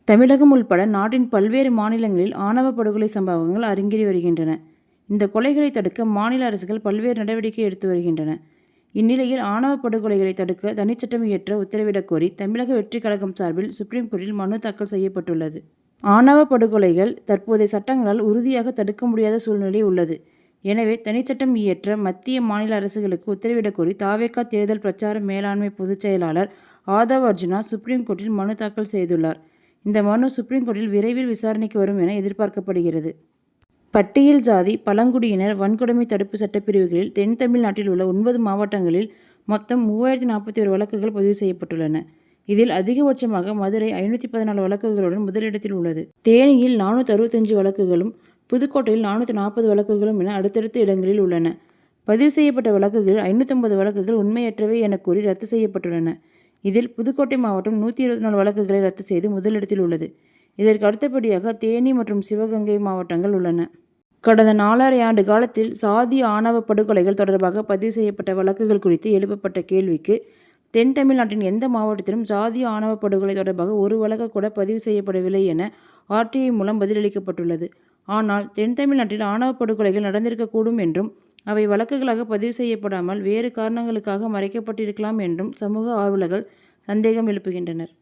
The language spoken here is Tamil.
தமிழகம் உள்பட நாட்டின் பல்வேறு மாநிலங்களில் ஆணவ படுகொலை சம்பவங்கள் அரங்கேறி வருகின்றன. இந்த கொலைகளை தடுக்க மாநில அரசுகள் பல்வேறு நடவடிக்கை எடுத்து வருகின்றன. இந்நிலையில் ஆணவ படுகொலைகளை தடுக்க தனிச்சட்டம் இயற்ற உத்தரவிடக் கோரி தமிழக வெற்றிக் கழகம் சார்பில் சுப்ரீம் கோர்ட்டில் மனு தாக்கல் செய்யப்பட்டுள்ளது. ஆணவ படுகொலைகள் தற்போதைய சட்டங்களால் உறுதியாக தடுக்க முடியாத சூழ்நிலை உள்ளது. எனவே தனிச்சட்டம் இயற்ற மத்திய, மாநில அரசுகளுக்கு உத்தரவிடக் கோரி த.வெ.க. தேர்தல் பிரச்சார மேலாண்மை பொதுச் செயலாளர் ஆதவ் அர்ஜுனா சுப்ரீம் கோர்ட்டில் மனு தாக்கல் செய்துள்ளார். இந்த மனு சுப்ரீம் கோர்ட்டில் விரைவில் விசாரணைக்கு வரும் என எதிர்பார்க்கப்படுகிறது. பட்டியல் ஜாதி, பழங்குடியினர் வன்கொடுமை தடுப்பு சட்டப்பிரிவுகளில் தென் தமிழ்நாட்டில் உள்ள 9 மாவட்டங்களில் மொத்தம் 3041 வழக்குகள் பதிவு செய்யப்பட்டுள்ளன. இதில் அதிகபட்சமாக மதுரை 514 வழக்குகளுடன் முதலிடத்தில் உள்ளது. தேனியில் 465 வழக்குகளும், புதுக்கோட்டையில் 440 வழக்குகளும் என அடுத்தடுத்த இடங்களில் உள்ளன. பதிவு செய்யப்பட்ட வழக்குகளில் 550 வழக்குகள் உண்மையற்றவை என கூறி ரத்து செய்யப்பட்டுள்ளன. இதில் புதுக்கோட்டை மாவட்டம் 124 வழக்குகளை ரத்து செய்து முதலிடத்தில் உள்ளது. இதற்கு அடுத்தபடியாக தேனி மற்றும் சிவகங்கை மாவட்டங்கள் உள்ளன. கடந்த 4½ ஆண்டு காலத்தில் சாதி ஆணவ படுகொலைகள் தொடர்பாக பதிவு செய்யப்பட்ட வழக்குகள் குறித்து எழுப்பப்பட்ட கேள்விக்கு, தென் தமிழ்நாட்டின் எந்த மாவட்டத்திலும் சாதி ஆணவ படுகொலை தொடர்பாக ஒரு வழக்கு கூட பதிவு செய்யப்படவில்லை என ஆர்.டி.ஐ. மூலம் பதிலளிக்கப்பட்டுள்ளது. ஆனால் தென் தமிழ்நாட்டில் ஆணவ படுகொலைகள் நடந்திருக்கக்கூடும் என்றும், அவை வழக்குகளாக பதிவு செய்யப்படாமல் வேறு காரணங்களுக்காக மறைக்கப்பட்டிருக்கலாம் என்றும் சமூக ஆர்வலர்கள் சந்தேகம் எழுப்புகின்றனர்.